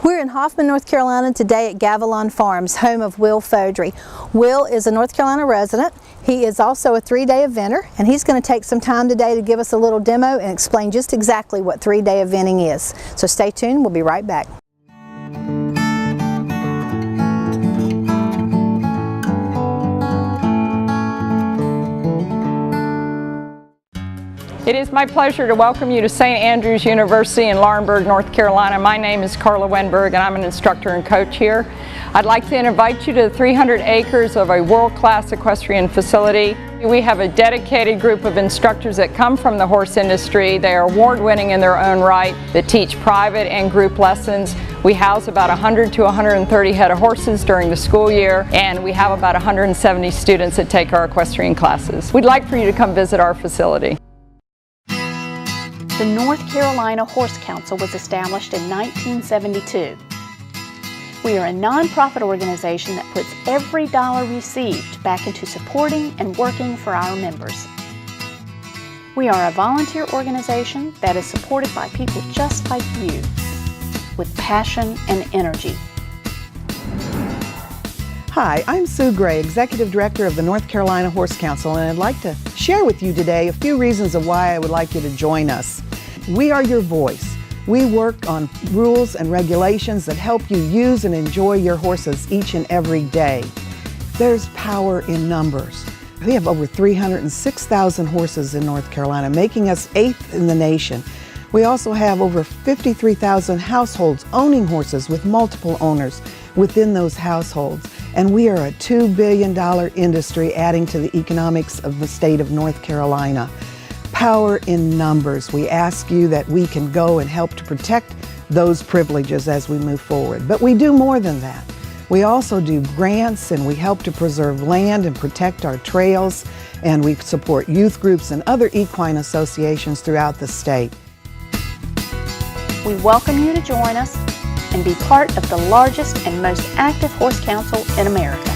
We're in Hoffman, North Carolina today at Gavilon Farms, home of Will Faudree. Will is a North Carolina resident. He is also a 3-day eventer, and he's going to take some time today to give us a little demo and explain just exactly what 3-day eventing is. So stay tuned, we'll be right back. It is my pleasure to welcome you to St. Andrews University in Laurinburg, North Carolina. My name is Carla Wenberg and I'm an instructor and coach here. I'd like to invite you to the 300 acres of a world-class equestrian facility. We have a dedicated group of instructors that come from the horse industry. They are award-winning in their own right, that teach private and group lessons. We house about 100 to 130 head of horses during the school year, and we have about 170 students that take our equestrian classes. We'd like for you to come visit our facility. The North Carolina Horse Council was established in 1972. We are a nonprofit organization that puts every dollar received back into supporting and working for our members. We are a volunteer organization that is supported by people just like you, with passion and energy. Hi, I'm Sue Gray, Executive Director of the North Carolina Horse Council, and I'd like to share with you today a few reasons of why I would like you to join us. We are your voice. We work on rules and regulations that help you use and enjoy your horses each and every day. There's power in numbers. We have over 306,000 horses in North Carolina, making us 8th in the nation. We also have over 53,000 households owning horses with multiple owners within those households. And we are a $2 billion industry adding to the economics of the state of North Carolina. Power in numbers. We ask you that we can go and help to protect those privileges as we move forward. But we do more than that. We also do grants, and we help to preserve land and protect our trails, and we support youth groups and other equine associations throughout the state. We welcome you to join us and be part of the largest and most active horse council in America.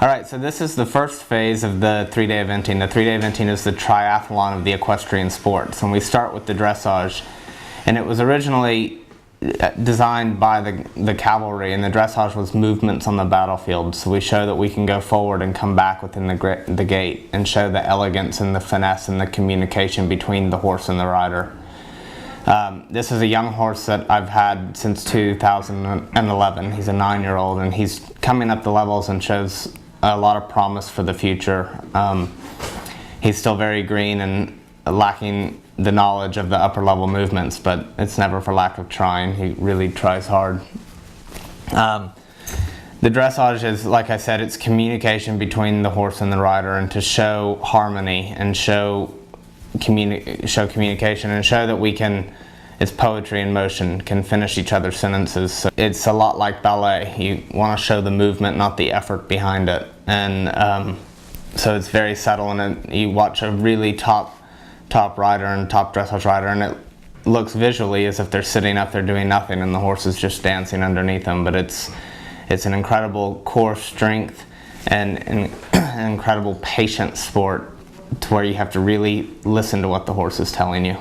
Alright, so this is the first phase of the 3-day eventing. The 3-day eventing is the triathlon of the equestrian sports, and we start with the dressage. And it was originally designed by the cavalry, and the dressage was movements on the battlefield. So we show that we can go forward and come back within the gait, and show the elegance and the finesse and the communication between the horse and the rider. This is a young horse that I've had since 2011. He's a 9-year-old, and he's coming up the levels and shows a lot of promise for the future. He's still very green and lacking the knowledge of the upper level movements, but it's never for lack of trying. He really tries hard. The dressage is, like I said, it's communication between the horse and the rider, and to show harmony and show communication and show that we can, it's poetry in motion, can finish each other's sentences. So it's a lot like ballet. You want to show the movement, not the effort behind it. And so it's very subtle, and you watch a really top rider and top dressage rider, and it looks visually as if they're sitting up there doing nothing and the horse is just dancing underneath them. But it's an incredible core strength and an incredible patient sport, to where you have to really listen to what the horse is telling you.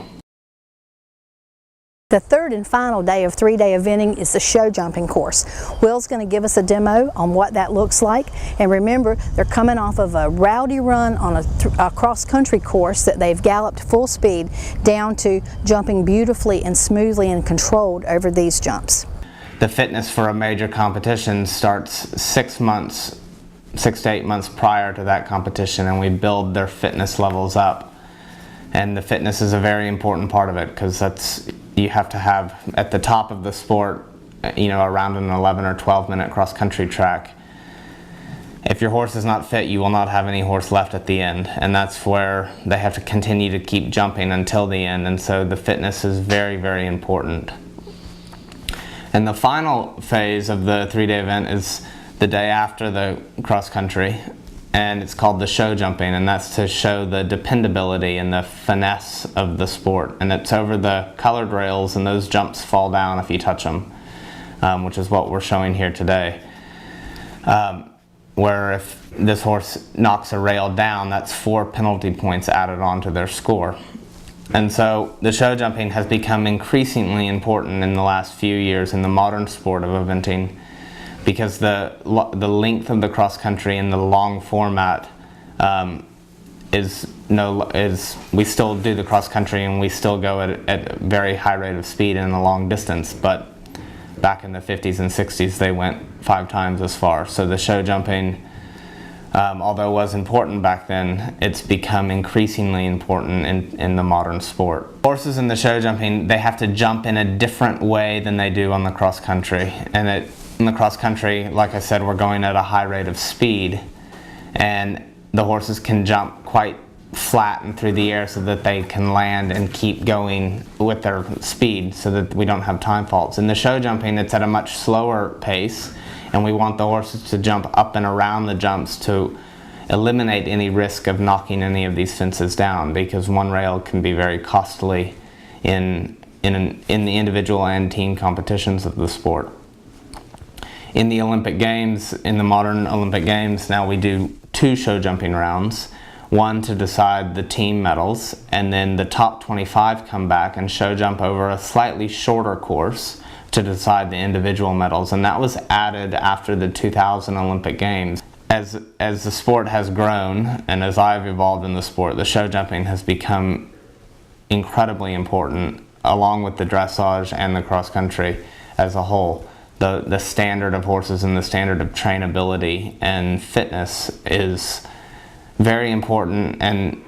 The third and final day of 3-day eventing is the show jumping course. Will's going to give us a demo on what that looks like. And remember, they're coming off of a rowdy run on a cross-country course that they've galloped full speed down to jumping beautifully and smoothly and controlled over these jumps. The fitness for a major competition starts 6 to 8 months prior to that competition, and we build their fitness levels up. And the fitness is a very important part of it, because you have to have at the top of the sport, around an 11 or 12 minute cross-country track. If your horse is not fit, you will not have any horse left at the end, and that's where they have to continue to keep jumping until the end. And so the fitness is very, very important. And the final phase of the 3-day event is the day after the cross-country, and it's called the show jumping, and that's to show the dependability and the finesse of the sport. And it's over the colored rails, and those jumps fall down if you touch them, which is what we're showing here today. Where if this horse knocks a rail down, that's 4 penalty points added onto their score. And so the show jumping has become increasingly important in the last few years in the modern sport of eventing, because the length of the cross country and the long format we still do the cross country and we still go at a very high rate of speed in the long distance, but back in the 50s and 60s they went 5 times as far. So the show jumping, although it was important back then, it's become increasingly important in the modern sport. Horses in the show jumping, they have to jump in a different way than they do on the cross country. And in the cross country, like I said, we're going at a high rate of speed, and the horses can jump quite flat and through the air so that they can land and keep going with their speed so that we don't have time faults. In the show jumping, it's at a much slower pace, and we want the horses to jump up and around the jumps to eliminate any risk of knocking any of these fences down, because one rail can be very costly in the individual and team competitions of the sport. In the Olympic Games, in the modern Olympic Games, now we do 2 show jumping rounds, one to decide the team medals, and then the top 25 come back and show jump over a slightly shorter course to decide the individual medals. And that was added after the 2000 Olympic Games. As the sport has grown, and as I've evolved in the sport, the show jumping has become incredibly important, along with the dressage and the cross country as a whole. The standard of horses and the standard of trainability and fitness is very important, and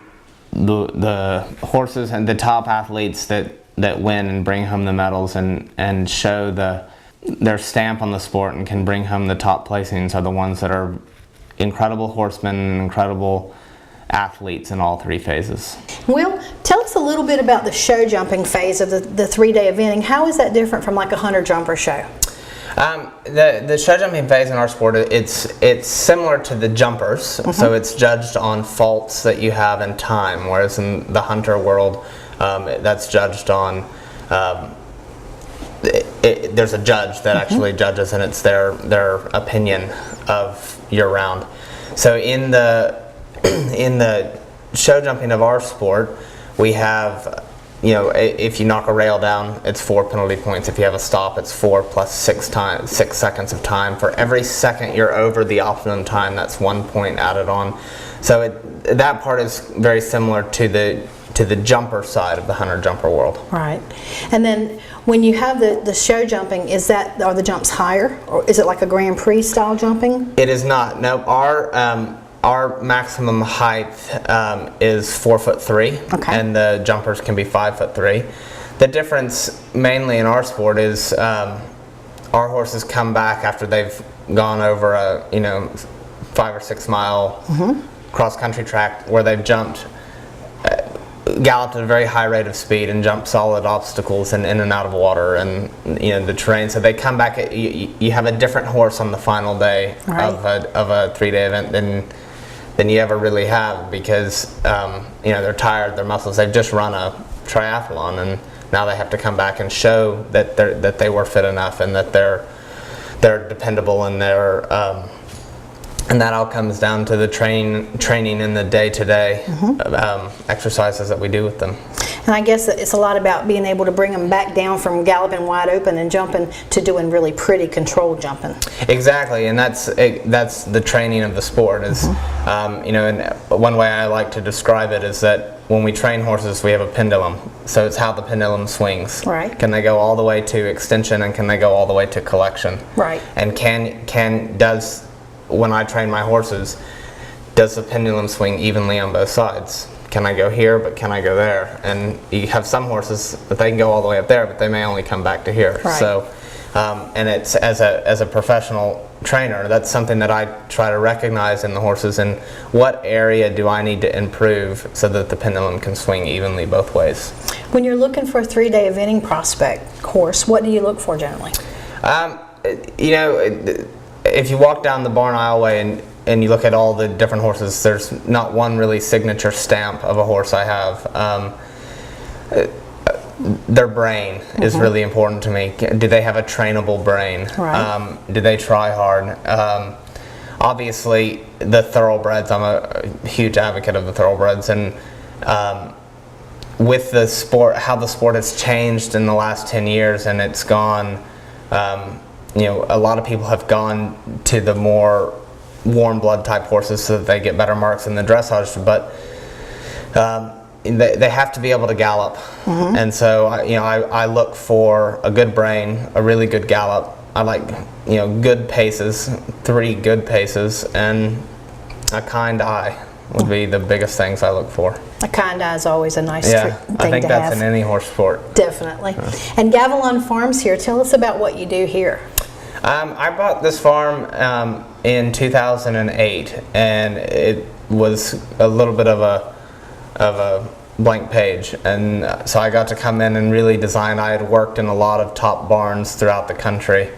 the horses and the top athletes that win and bring home the medals and show their stamp on the sport and can bring home the top placings are the ones that are incredible horsemen and incredible athletes in all 3 phases. Will, tell us a little bit about the show jumping phase of the 3-day eventing. How is that different from like a hunter jumper show? The show jumping phase in our sport, it's similar to the jumpers, so it's judged on faults that you have in time, whereas in the hunter world, that's judged on, there's a judge that actually judges, and it's their opinion of your round. So in the show jumping of our sport, we have, if you knock a rail down, it's 4 penalty points. If you have a stop, it's 4 plus 6 seconds of time. For every second you're over the optimum time, that's 1 point added on. So that part is very similar to the jumper side of the hunter jumper world. Right. And then when you have the show jumping, are the jumps higher, or is it like a Grand Prix style jumping? It is not. No, our maximum height is 4'3", and the jumpers can be 5'3". The difference mainly in our sport is our horses come back after they've gone over a 5 or 6 mile cross country track where they've jumped, galloped at a very high rate of speed and jumped solid obstacles and in and out of water and the terrain. So they come back. You have a different horse on the final day of a 3-day event than you ever really have, because they're tired, their muscles. They've just run a triathlon, and now they have to come back and show that they were fit enough and that they're dependable, and and that all comes down to the training in the day-to-day exercises that we do with them. And I guess it's a lot about being able to bring them back down from galloping wide open and jumping to doing really pretty controlled jumping. Exactly, and that's the training of the sport. Is and one way I like to describe it is that when we train horses, we have a pendulum. So it's how the pendulum swings. Right. Can they go all the way to extension, and can they go all the way to collection? Right. And when I train my horses, does the pendulum swing evenly on both sides? Can I go here, but can I go there? And you have some horses that they can go all the way up there, but they may only come back to here. Right. So, and it's as a professional trainer, that's something that I try to recognize in the horses, and what area do I need to improve so that the pendulum can swing evenly both ways. When you're looking for a 3-day eventing prospect horse, what do you look for generally? If you walk down the barn aisleway and you look at all the different horses, there's not one really signature stamp of a horse I have. Their brain is really important to me. Do they have a trainable brain? Right. Do they try hard? Obviously, the thoroughbreds, I'm a huge advocate of the thoroughbreds, and with the sport, how the sport has changed in the last 10 years, and it's gone, you know, a lot of people have gone to the more warm blood type horses so that they get better marks in the dressage, but they have to be able to gallop. And so I look for a good brain, a really good gallop. I like, you know, good paces, 3 good paces, and a kind eye would be the biggest things I look for. A kind eye is always a nice Yeah, thing I think to that's have. in any horse sport. Definitely. And Gavilon Farms here, tell us about what you do here. I bought this farm in 2008, and it was a little bit of a blank page, and so I got to come in and really design. I had worked in a lot of top barns throughout the country,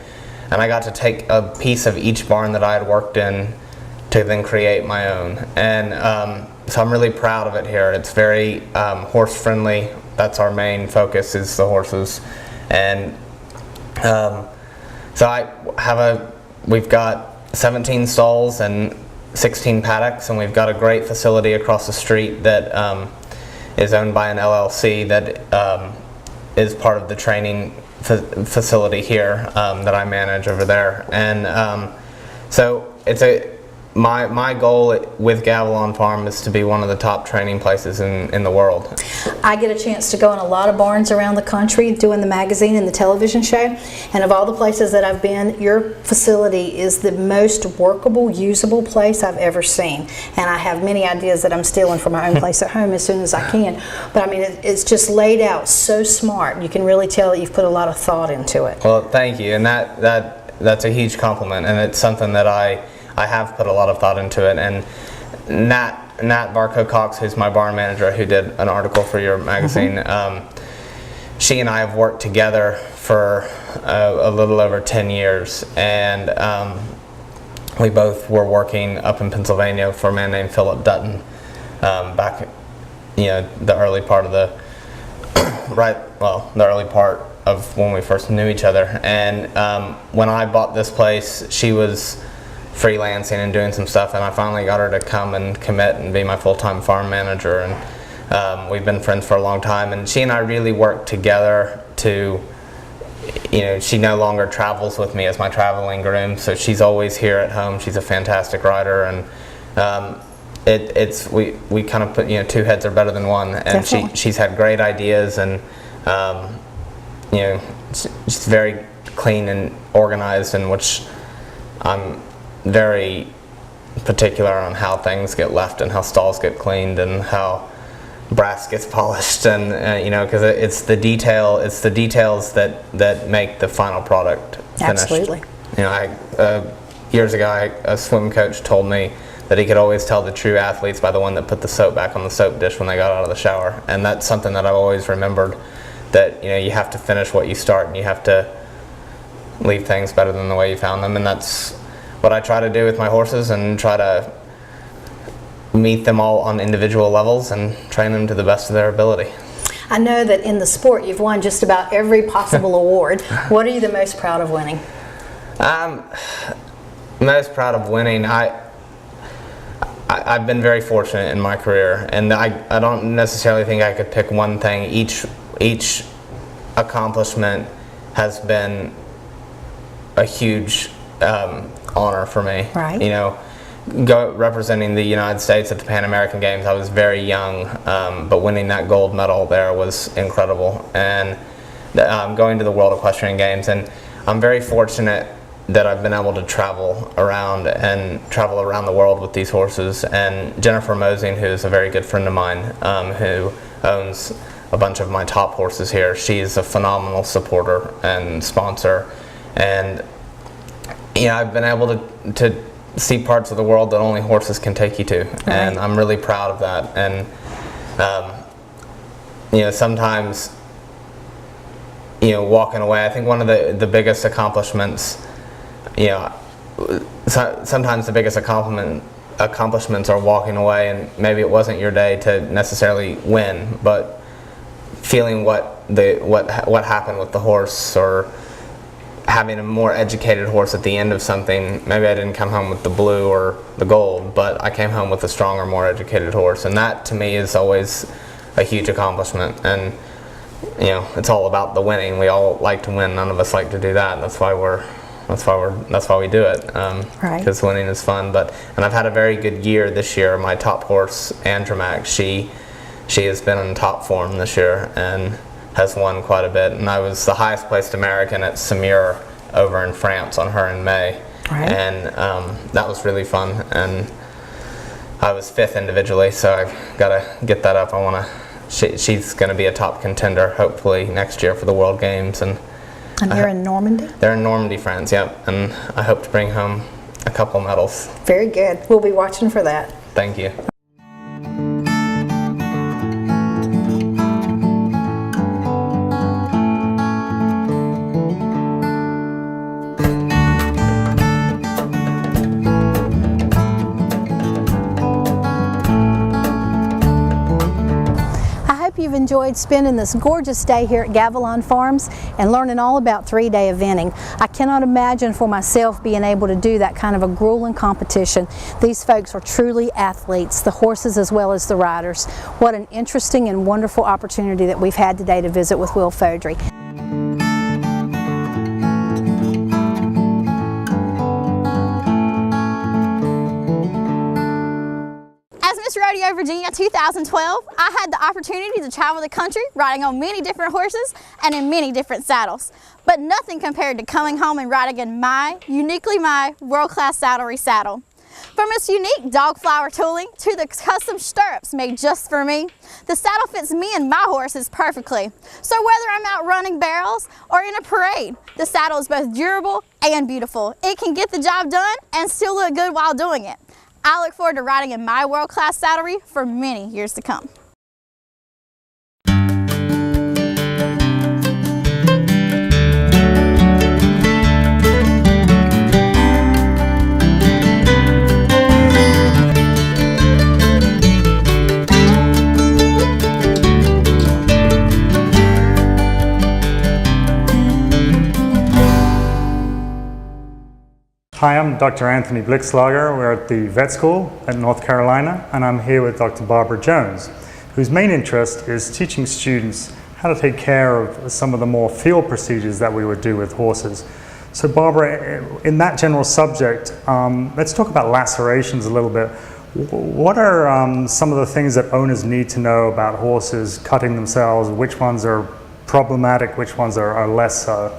and I got to take a piece of each barn that I had worked in to then create my own. And so I'm really proud of it here. It's very horse friendly. That's our main focus, is the horses. And so we've got 17 stalls and 16 paddocks, and we've got a great facility across the street that is owned by an LLC that is part of the training facility here that I manage over there. And so it's my goal with Gavilon Farm is to be one of the top training places in the world. I get a chance to go in a lot of barns around the country doing the magazine and the television show, and of all the places that I've been, your facility is the most workable, usable place I've ever seen. And I have many ideas that I'm stealing from my own place at home as soon as I can. But I mean, it's just laid out so smart. You can really tell that you've put a lot of thought into it. Well, thank you, and that's a huge compliment, and it's something that I have put a lot of thought into it. And Nat Barco-Cox, who's my barn manager, who did an article for your magazine, she and I have worked together for a little over 10 years, and we both were working up in Pennsylvania for a man named Philip Dutton back, the early part of the early part of when we first knew each other. And when I bought this place, she was freelancing and doing some stuff, and I finally got her to come and commit and be my full-time farm manager, and we've been friends for a long time. And she and I really work together to, she no longer travels with me as my traveling groom, so she's always here at home. She's a fantastic rider, and we kind of put, 2 heads are better than one, and Definitely. she's had great ideas, and she's very clean and organized, and which I'm very particular on how things get left and how stalls get cleaned and how brass gets polished, and because it's the details that make the final product finished. Absolutely. Years ago, a swim coach told me that he could always tell the true athletes by the one that put the soap back on the soap dish when they got out of the shower, and that's something that I've always remembered, that you have to finish what you start, and you have to leave things better than the way you found them. And that's what I try to do with my horses, and try to meet them all on individual levels and train them to the best of their ability. I know that in the sport you've won just about every possible award. What are you the most proud of winning? Most proud of winning, I've been very fortunate in my career, and I don't necessarily think I could pick one thing. Each accomplishment has been a huge honor for me. Right. Representing the United States at the Pan American Games, I was very young, but winning that gold medal there was incredible. And going to the World Equestrian Games, and I'm very fortunate that I've been able to travel around the world with these horses. And Jennifer Mosing, who's a very good friend of mine, who owns a bunch of my top horses here, she's a phenomenal supporter and sponsor. And I've been able to see parts of the world that only horses can take you to, and I'm really proud of that. And sometimes walking away, I think one of the biggest accomplishments sometimes the biggest accomplishments are walking away, and maybe it wasn't your day to necessarily win, but feeling what happened with the horse, or having a more educated horse at the end of something. Maybe I didn't come home with the blue or the gold, but I came home with a stronger, more educated horse, and that to me is always a huge accomplishment. And you know, it's all about the winning. We all like to win. None of us like to do that. That's why we do it. Right. Because winning is fun. And I've had a very good year this year. My top horse, Andromaque, she has been in top form this year and has won quite a bit. And I was the highest placed American at Saumur over in France on her in May. Right. And that was really fun. And I was 5th individually, so I've got to get that up. She's going to be a top contender hopefully next year for the World Games. And you're in Normandy? They're in Normandy, France, yep. And I hope to bring home a couple medals. Very good. We'll be watching for that. Thank you. You've enjoyed spending this gorgeous day here at Gavilan Farms and learning all about 3-day eventing. I cannot imagine for myself being able to do that kind of a grueling competition. These folks are truly athletes, the horses as well as the riders. What an interesting and wonderful opportunity that we've had today to visit with Will Faudree. Miss Rodeo Virginia 2012, I had the opportunity to travel the country riding on many different horses and in many different saddles. But nothing compared to coming home and riding in uniquely my world-class saddlery saddle. From its unique dog flower tooling to the custom stirrups made just for me, the saddle fits me and my horses perfectly. So whether I'm out running barrels or in a parade, the saddle is both durable and beautiful. It can get the job done and still look good while doing it. I look forward to riding in my world-class saddlery for many years to come. Hi, I'm Dr. Anthony Blickslager. We're at the vet school at North Carolina, and I'm here with Dr. Barbara Jones, whose main interest is teaching students how to take care of some of the more field procedures that we would do with horses. So Barbara, in that general subject, let's talk about lacerations a little bit. What are some of the things that owners need to know about horses cutting themselves? Which ones are problematic, which ones are less so?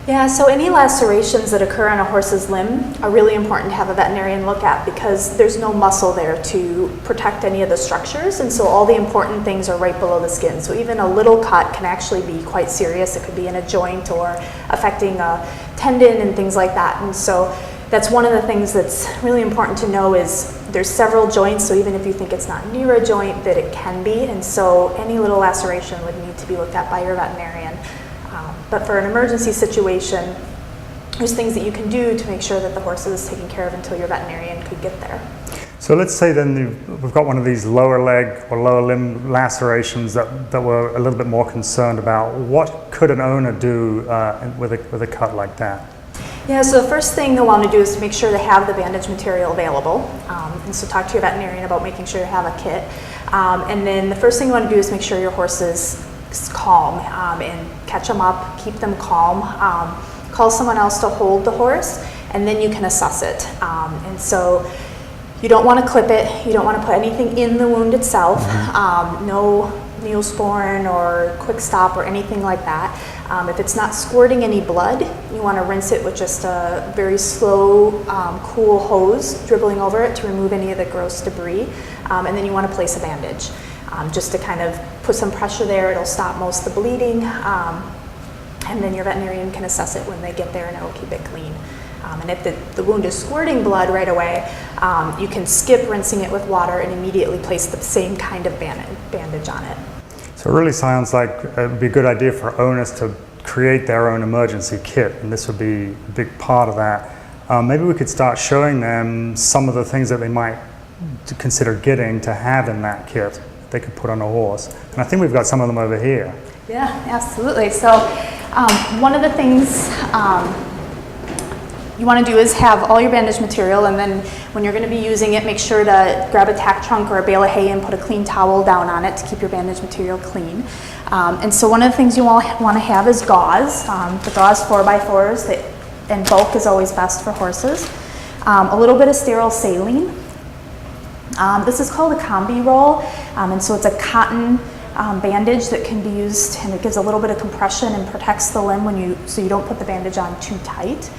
Yeah, so any lacerations that occur on a horse's limb are really important to have a veterinarian look at because there's no muscle there to protect any of the structures, and so all the important things are right below the skin. So even a little cut can actually be quite serious. It could be in a joint or affecting a tendon and things like that. And so that's one of the things that's really important to know is there's several joints, so even if you think it's not near a joint, that it can be, and so any little laceration would need to be looked at by your veterinarian. But for an emergency situation, there's things that you can do to make sure that the horse is taken care of until your veterinarian could get there. So let's say then we've got one of these lower leg or lower limb lacerations that we're a little bit more concerned about. What could an owner do with a cut like that? Yeah, so the first thing they'll want to do is to make sure they have the bandage material available. And so talk to your veterinarian about making sure you have a kit. And then the first thing you want to do is make sure your horse is calm and catch them up, keep them calm. Call someone else to hold the horse, and then you can assess it. And so you don't want to clip it, you don't want to put anything in the wound itself, no Neosporin or Quick Stop or anything like that. If it's not squirting any blood, you want to rinse it with just a very slow, cool hose, dribbling over it to remove any of the gross debris, and then you want to place a bandage. Just to kind of put some pressure there, it'll stop most of the bleeding, and then your veterinarian can assess it when they get there and it'll keep it clean. And if the wound is squirting blood right away, you can skip rinsing it with water and immediately place the same kind of bandage on it. So it really sounds like it would be a good idea for owners to create their own emergency kit, and this would be a big part of that. Maybe we could start showing them some of the things that they might consider getting to have in that kit they could put on a horse. And I think we've got some of them over here. Yeah, absolutely. So one of the things you want to do is have all your bandage material, and then when you're going to be using it, make sure to grab a tack trunk or a bale of hay and put a clean towel down on it to keep your bandage material clean. And so one of the things you want to have is gauze. The gauze 4x4s, and bulk is always best for horses. A little bit of sterile saline. This is called a combi roll, and so it's a cotton bandage that can be used, and it gives a little bit of compression and protects the limb so you don't put the bandage on too tight.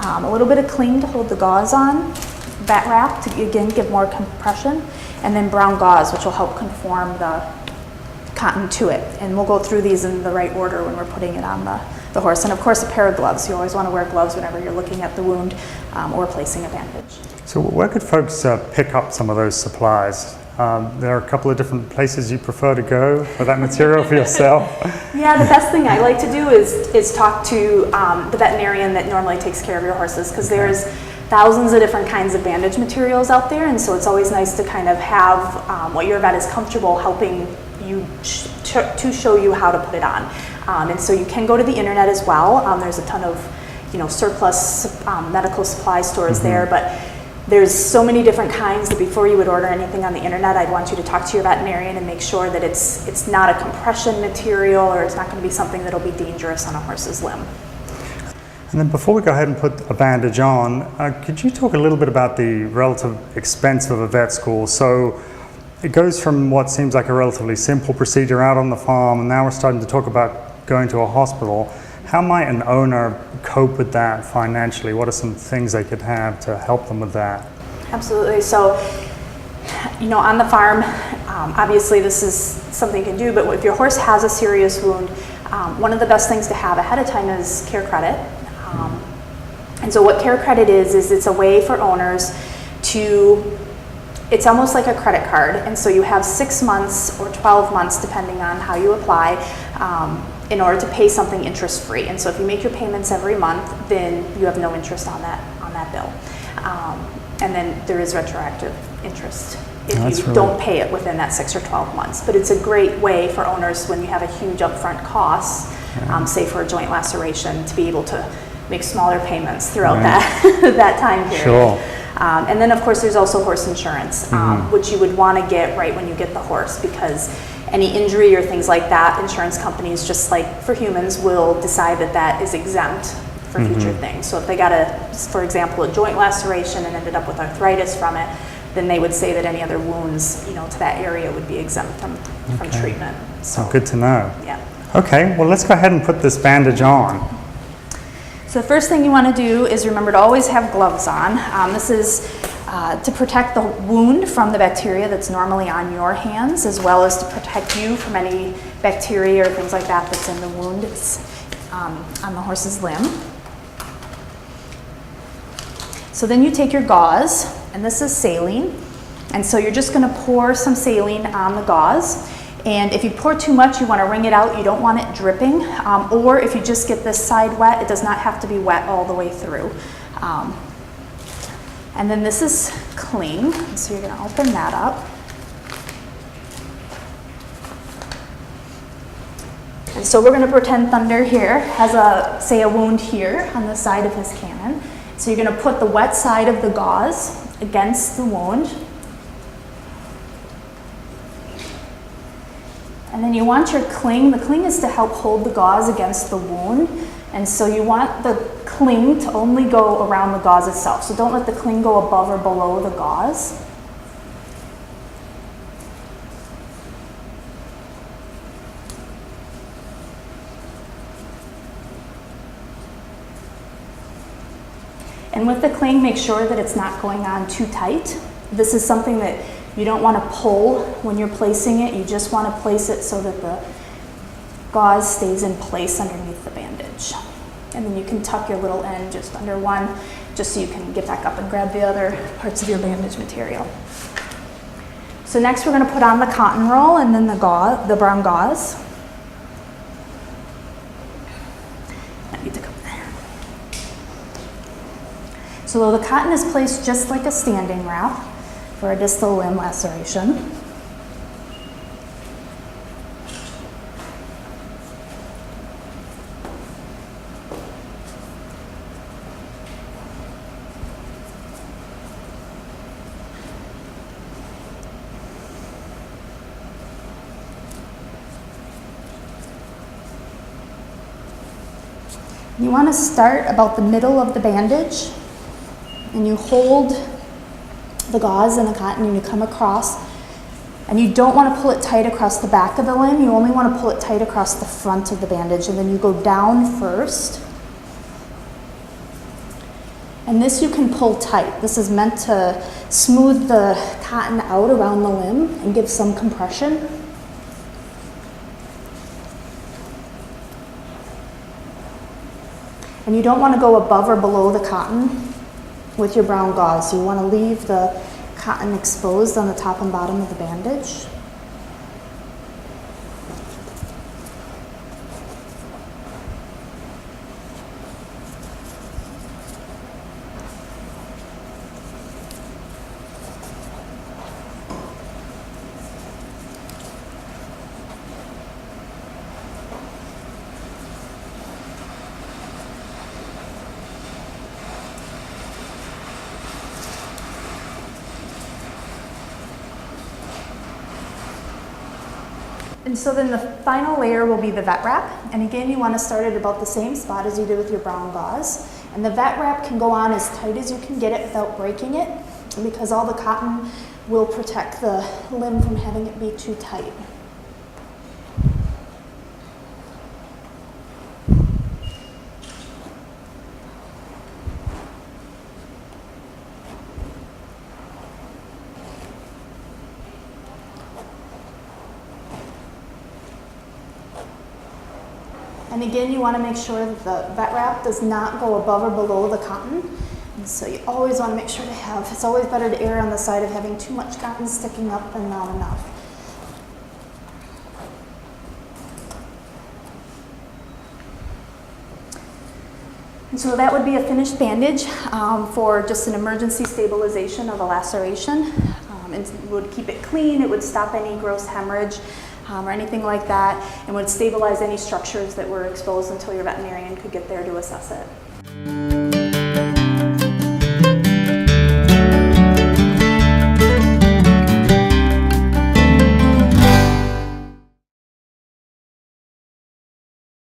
A little bit of cling to hold the gauze on, bat wrap to again give more compression, and then brown gauze, which will help conform the cotton to it. And we'll go through these in the right order when we're putting it on the horse. And of course, a pair of gloves. You always want to wear gloves whenever you're looking at the wound or placing a bandage. So where could folks pick up some of those supplies? There are a couple of different places you prefer to go for that material for yourself. Yeah, the best thing I like to do is talk to the veterinarian that normally takes care of your horses, because there's thousands of different kinds of bandage materials out there, and so it's always nice to kind of have what your vet is comfortable helping you to show you how to put it on. And so you can go to the internet as well. There's a ton of surplus medical supply stores there, but there's so many different kinds that before you would order anything on the internet, I'd want you to talk to your veterinarian and make sure that it's not a compression material, or it's not going to be something that'll be dangerous on a horse's limb. And then before we go ahead and put a bandage on, could you talk a little bit about the relative expense of a vet school? So it goes from what seems like a relatively simple procedure out on the farm, and now we're starting to talk about going to a hospital. How might an owner cope with that financially? What are some things they could have to help them with that? Absolutely. So, on the farm, obviously this is something you can do, but if your horse has a serious wound, one of the best things to have ahead of time is care credit. And so what care credit is it's a way for owners it's almost like a credit card, and so you have 6 months or 12 months, depending on how you apply, in order to pay something interest-free. And so if you make your payments every month, then you have no interest on that bill. And then there is retroactive interest if you don't pay it within that 6 or 12 months. But it's a great way for owners when you have a huge upfront cost, say for a joint laceration, to be able to make smaller payments throughout that time period. Sure. And then of course there's also horse insurance, which you would want to get right when you get the horse, because any injury or things like that, insurance companies, just like for humans, will decide that is exempt for future things. So if they got for example, a joint laceration and ended up with arthritis from it, then they would say that any other wounds, to that area would be exempt from treatment. So good to know. Yeah. Okay, well let's go ahead and put this bandage on. So the first thing you want to do is remember to always have gloves on. This is to protect the wound from the bacteria that's normally on your hands, as well as to protect you from any bacteria or things like that that's in the wound. It's on the horse's limb. So then you take your gauze, and this is saline, and so you're just going to pour some saline on the gauze. And if you pour too much, you want to wring it out. You don't want it dripping. Or if you just get this side wet, it does not have to be wet all the way through. And then this is cling. So you're going to open that up. And so we're going to pretend Thunder here has a wound here on the side of his cannon. So you're going to put the wet side of the gauze against the wound. And then you want your cling. The cling is to help hold the gauze against the wound. And so you want the cling to only go around the gauze itself. So don't let the cling go above or below the gauze. And with the cling, make sure that it's not going on too tight. This is something that you don't want to pull when you're placing it. You just want to place it so that the gauze stays in place underneath the bandage. And then you can tuck your little end just under one, just so you can get back up and grab the other parts of your bandage material. So next we're going to put on the cotton roll and then the brown gauze. So the cotton is placed just like a standing wrap for a distal limb laceration. You want to start about the middle of the bandage, and you hold the gauze and the cotton and you come across, and you don't want to pull it tight across the back of the limb, you only want to pull it tight across the front of the bandage, and then you go down first. And this you can pull tight. This is meant to smooth the cotton out around the limb and give some compression. And you don't want to go above or below the cotton with your brown gauze. You want to leave the cotton exposed on the top and bottom of the bandage. And so then the final layer will be the vet wrap. And again, you want to start at about the same spot as you did with your brown gauze. And the vet wrap can go on as tight as you can get it without breaking it, because all the cotton will protect the limb from having it be too tight. And again, you want to make sure that the vet wrap does not go above or below the cotton. And so you always want to make sure to have, it's always better to err on the side of having too much cotton sticking up than not enough. And so that would be a finished bandage for just an emergency stabilization of a laceration. It would keep it clean, it would stop any gross hemorrhage or anything like that, and would stabilize any structures that were exposed until your veterinarian could get there to assess it.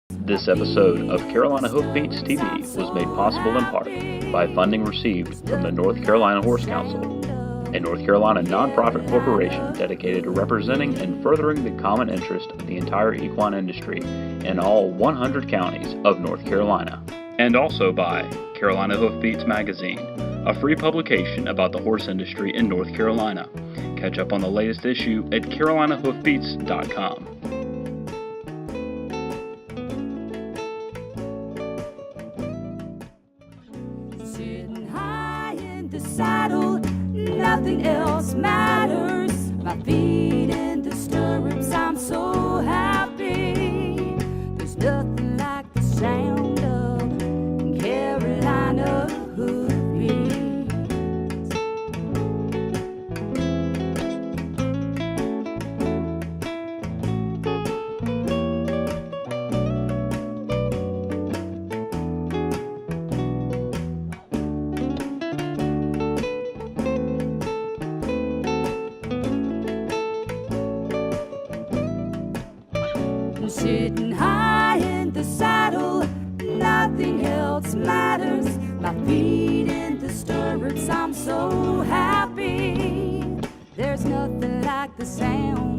This episode of Carolina Hoofbeats TV was made possible in part by funding received from the North Carolina Horse Council, a North Carolina nonprofit corporation dedicated to representing and furthering the common interest of the entire equine industry in all 100 counties of North Carolina. And also by Carolina Hoofbeats Magazine, a free publication about the horse industry in North Carolina. Catch up on the latest issue at carolinahoofbeats.com. Sitting high in the saddle, nothing else matters. My feet in the stirrups, I'm so happy. There's nothing like the sound of Carolina Hoofbeats. Sitting high in the saddle, nothing else matters. My feet in the stirrups, I'm so happy. There's nothing like the sound